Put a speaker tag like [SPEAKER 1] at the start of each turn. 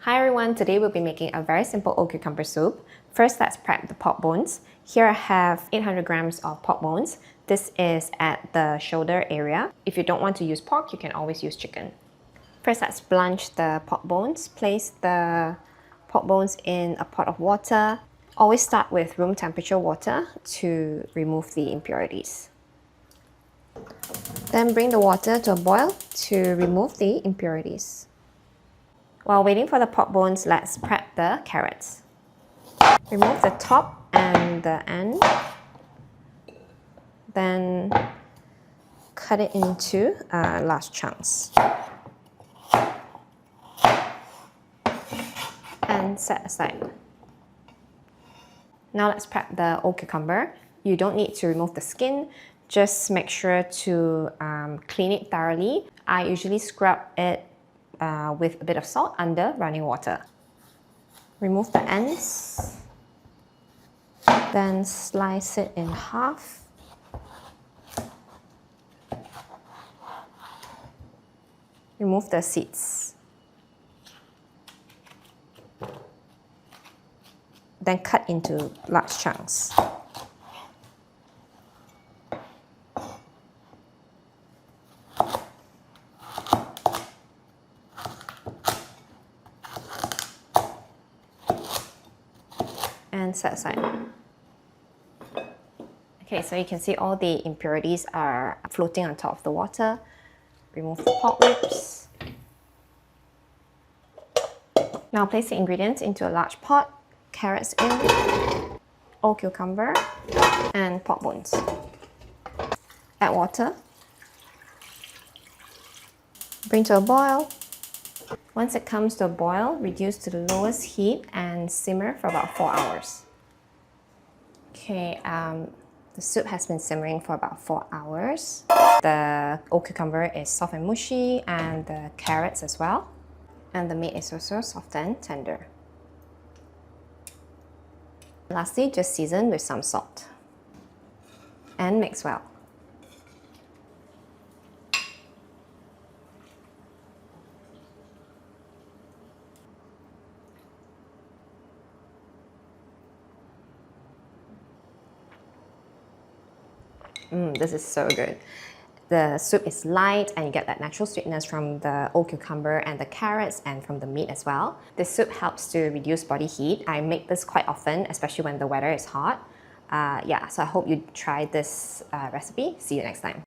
[SPEAKER 1] Hi everyone, today we'll be making a very simple old cucumber soup. First, let's prep the pork bones. Here I have 800 grams of pork bones. This is at the shoulder area. If you don't want to use pork, you can always use chicken. First, let's blanch the pork bones. Place the pork bones in a pot of water. Always start with room temperature water to remove the impurities. Then bring the water to a boil to remove the impurities. While waiting for the pork bones, let's prep the carrots. Remove the top and the end. Then cut it into large chunks. And set aside. Now let's prep the old cucumber. You don't need to remove the skin. Just make sure to clean it thoroughly. I usually scrub it with a bit of salt under running water. Remove the ends. Then slice it in half. Remove the seeds. Then cut into large chunks. And set aside. Okay, so you can see all the impurities are floating on top of the water. Remove the pork ribs. Now place the ingredients into a large pot. Carrots in, old cucumber, and pork bones. Add water. Bring to a boil. Once it comes to a boil, reduce to the lowest heat and simmer for about 4 hours. Okay, the soup has been simmering for about 4 hours. The old cucumber is soft and mushy, and the carrots as well. And the meat is also soft and tender. Lastly, just season with some salt. And mix well. This is so good. The soup is light and you get that natural sweetness from the old cucumber and the carrots and from the meat as well. This soup helps to reduce body heat. I make this quite often, especially when the weather is hot. So I hope you try this recipe. See you next time.